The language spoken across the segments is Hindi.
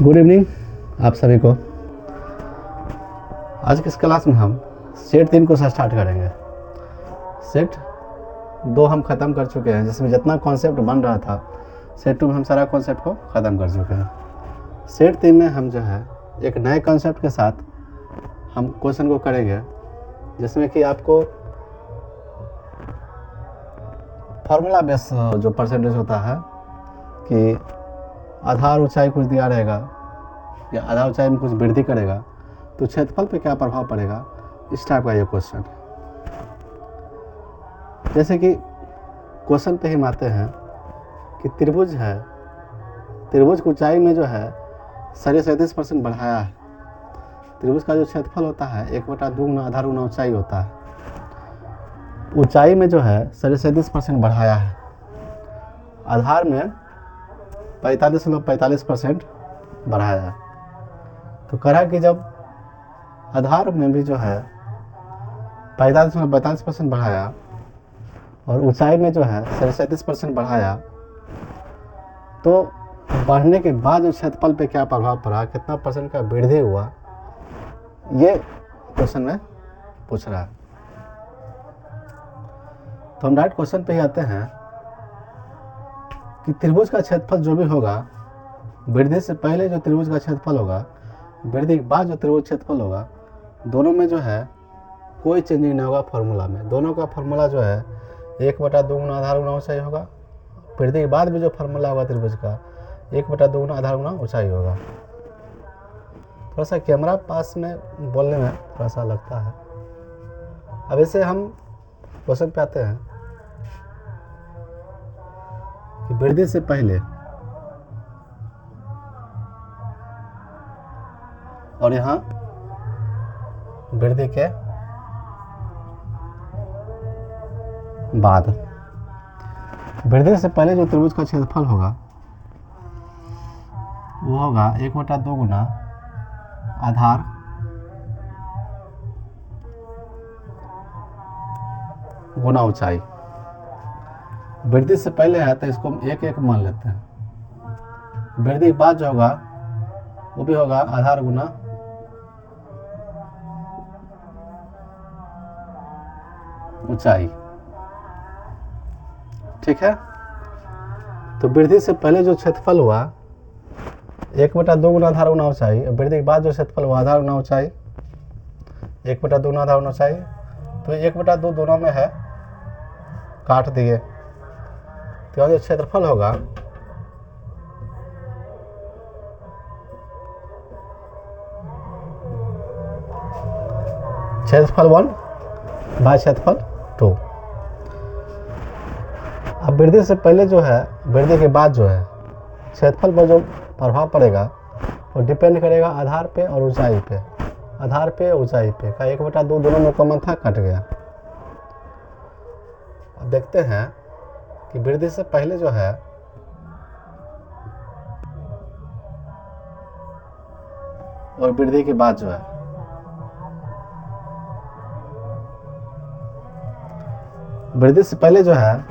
गुड इवनिंग आप सभी को। आज की इस क्लास में हम सेट 3 को स्टार्ट करेंगे। सेट 2 हम ख़त्म कर चुके हैं, जिसमें जितना कॉन्सेप्ट बन रहा था सेट 2 में हम सारा कॉन्सेप्ट को ख़त्म कर चुके हैं। सेट 3 में हम जो है एक नए कॉन्सेप्ट के साथ हम क्वेश्चन को करेंगे, जिसमें कि आपको फार्मूला बेस जो परसेंटेज होता है कि आधार ऊंचाई कुछ दिया रहेगा या आधा ऊंचाई में कुछ वृद्धि करेगा तो क्षेत्रफल पे क्या प्रभाव पड़ेगा, इस टाइप का ये क्वेश्चन। जैसे कि क्वेश्चन पे हम आते हैं कि त्रिभुज है, त्रिभुज की ऊंचाई में जो है 37% बढ़ाया है। त्रिभुज का जो क्षेत्रफल होता है 1/2 गुना आधार गुना ऊंचाई होता है। ऊंचाई में जो है 37% बढ़ाया है, आधार में 45% बढ़ाया है। तो कहा कि जब आधार में भी जो है 45% बढ़ाया और ऊंचाई में जो है 37% बढ़ाया, तो बढ़ने के बाद जो क्षेत्रफल पे क्या प्रभाव पड़ा, कितना परसेंट का वृद्धि हुआ, ये क्वेश्चन में पूछ रहा है। तो हम डायरेक्ट क्वेश्चन पे ही आते हैं कि त्रिभुज का क्षेत्रफल जो भी होगा, वृद्धि से पहले जो त्रिभुज का क्षेत्रफल होगा, वृद्धि के बाद जो त्रिभुज क्षेत्रफल होगा, दोनों में जो है कोई चेंजिंग नहीं होगा फार्मूला में। दोनों का फार्मूला जो है 1/2 गुना आधार गुना ऊंचाई होगा। वृद्धि के बाद भी जो फार्मूला होगा त्रिभुज का 1/2 गुना आधार गुना ऊंचाई होगा। थोड़ा सा कैमरा पास में बोलने में थोड़ा सा लगता है। अब इसे हम क्वेश्चन पे आते हैं कि वृद्धि से पहले और यहाँ वृद्धि के बाद, वृद्धि से पहले जो त्रिभुज का क्षेत्रफल होगा वो होगा 1/2 गुना आधार गुना ऊंचाई। वृद्धि से पहले है तो इसको हम 1 मान लेते हैं। वृद्धि के बाद जो होगा वो भी होगा आधार गुना ऊंचाई। ठीक है। तो वृद्धि से पहले जो क्षेत्रफल हुआ 1/2 गुना आधार गुना ऊंचाई, वृद्धि के बाद जो क्षेत्रफल हुआ आधार गुना ऊंचाई, 1/2 गुना आधार गुना ऊंचाई। तो 1/2 दोनों में है, काट दिए। तो जो क्षेत्रफल होगा क्षेत्रफल 1 बाय क्षेत्रफल 2। अब वृद्धि से पहले जो है, वृद्धि के बाद जो है क्षेत्रफल पर जो प्रभाव पड़ेगा वो डिपेंड करेगा आधार पे और ऊंचाई पे। आधार पे ऊंचाई पे का 1/2 दोनों में कॉमन था, कट गया। अब देखते हैं कि वृद्धि से पहले जो है और वृद्धि के बाद जो है, वृद्धि से पहले जो है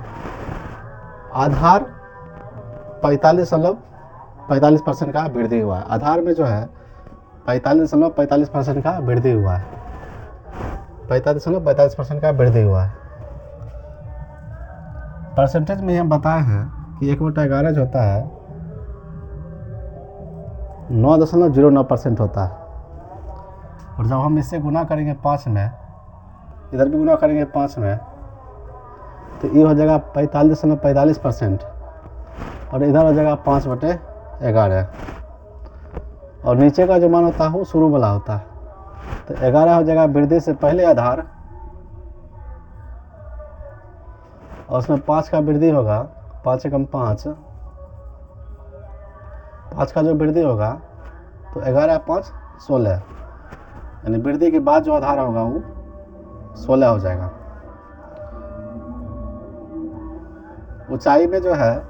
आधार 45% का वृद्धि हुआ है। आधार में जो है 45% का वृद्धि हुआ है। 45% का वृद्धि हुआ है। परसेंटेज में हम बताए हैं कि 1/11 जो होता है 9.09% होता है। और जब हम इससे गुना करेंगे 5 में, इधर भी गुना करेंगे 5 में, तो ये हो जाएगा 45.45% और इधर हो जाएगा 5/11। और नीचे का जो मान होता है वो शुरू वाला होता है। तो 11 हो जाएगा वृद्धि से पहले आधार, और उसमें 5 का वृद्धि होगा, 5 एकम 5, 5 का जो वृद्धि होगा तो 11 5 16, यानी वृद्धि के बाद जो आधार होगा वो 16 हो जाएगा। ऊंचाई में जो है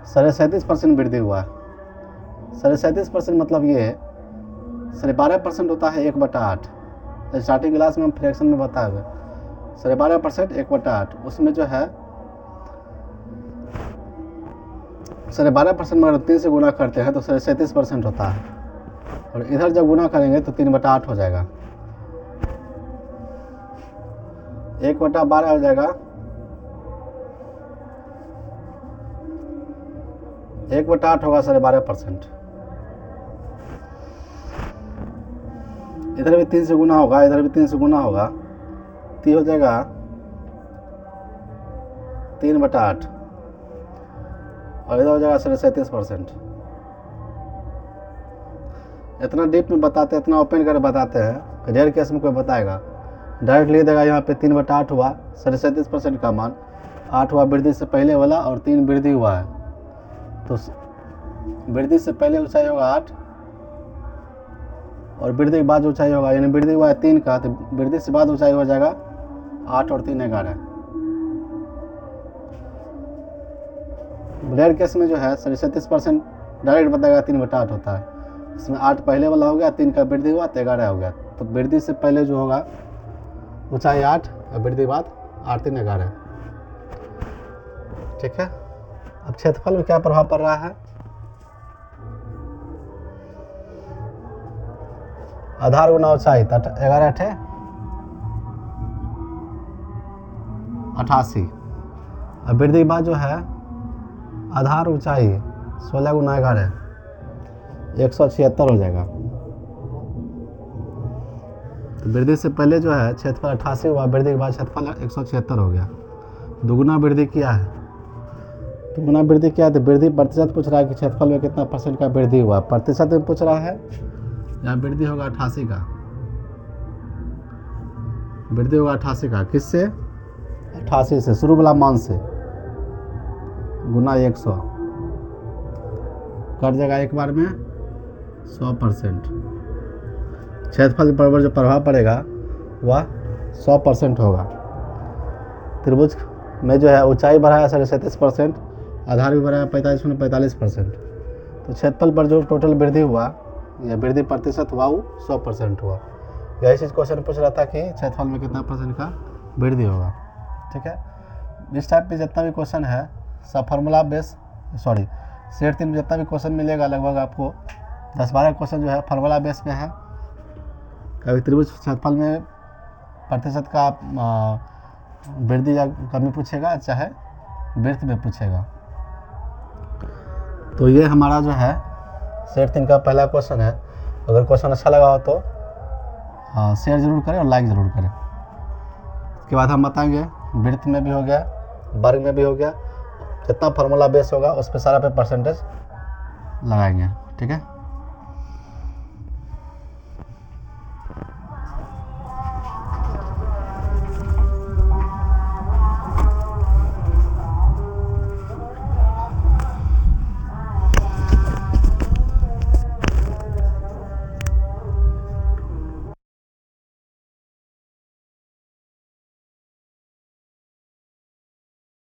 37% वृद्धि हुआ है। 37% मतलब ये 12.5% होता है 1/8। स्टार्टिंग क्लास में हम फ्रैक्शन में बताएंगे 12% 1/8। उसमें जो है 12% में अगर 3 से गुना करते हैं तो 37% होता है, और इधर जब गुना करेंगे तो 3/8 हो जाएगा। 1/12 हो जाएगा, 1/8 होगा 12%। इधर भी 3 से गुना होगा, इधर भी 3 से गुना होगा, तो हो जाएगा 3/8, और इधर हो जाएगा 37%। इतना डीप में बताते हैं, इतना ओपन कर बताते हैं, रेयर केस में कोई बताएगा डायरेक्ट लिख देगा यहाँ पे 3/8 हुआ, 37% का मान, 8 हुआ वृद्धि से पहले वाला और 3 वृद्धि हुआ है, तो वृद्धि से पहले ऊंचाई होगा 8 और वृद्धि के बाद ऊंचाई होगा, यानी वृद्धि हुआ है 3 का, तो वृद्धि से बाद ऊंचाई हो जाएगा 8 और 3 11। रेयर केस में जो है 37% डायरेक्ट बताएगा 3/8 होता है, इसमें 8 पहले वाला हो गया, 3 का वृद्धि हुआ तो 11 हो गया, तो वृद्धि से पहले जो होगा ऊंचाई 8 और वृद्धि के बाद 8 3 11। ठीक है। अब क्षेत्रफल में क्या प्रभाव पड़ रहा है? आधार गुना ऊंचाई, 11 8 88। अब वृद्धि के बाद जो है आधार ऊंचाई 16 गुना 11 176 हो जाएगा। तो वृद्धि से पहले जो है क्षेत्रफल 88 हुआ, वृद्धि के बाद क्षेत्रफल 176 हो गया। दुगुना वृद्धि किया है, दुगुना वृद्धि किया है, तो वृद्धि प्रतिशत पूछ रहा है कि क्षेत्रफल में कितना % का वृद्धि हुआ, प्रतिशत में पूछ रहा है, यहाँ वृद्धि होगा 88 का, वृद्धि होगा 88 का, किससे? 88 से, शुरू वाला मान से, गुना 100, कट जाएगा एक बार में 100%। क्षेत्रफल पर जो प्रभाव पड़ेगा वह 100% होगा। त्रिभुज में जो है ऊंचाई बढ़ाया 37%, आधार भी बढ़ाया 45%, तो क्षेत्रफल पर जो टोटल वृद्धि हुआ या वृद्धि प्रतिशत हुआ वो 100% हुआ। यही चीज़ क्वेश्चन पूछ रहा था कि क्षेत्रफल में कितना % का वृद्धि होगा। ठीक है। इस टाइप पे जितना भी क्वेश्चन है सब फार्मूला बेस, सॉरी सेट 3 में जितना भी क्वेश्चन मिलेगा लगभग आपको 10-12 क्वेश्चन जो है फार्मूला बेस में है। कभी त्रिभुज क्षेत्रफल में प्रतिशत का वृद्धि या कमी पूछेगा, चाहे वृत्त में पूछेगा। तो ये हमारा जो है सेट 3 का पहला क्वेश्चन है। अगर क्वेश्चन अच्छा लगा हो तो शेयर जरूर करें और लाइक ज़रूर करें। उसके बाद हम बताएंगे वृत्त में भी हो गया, वर्ग में भी हो गया, जितना फार्मूला बेस होगा उस पर सारा पे % लगाएंगे। ठीक है।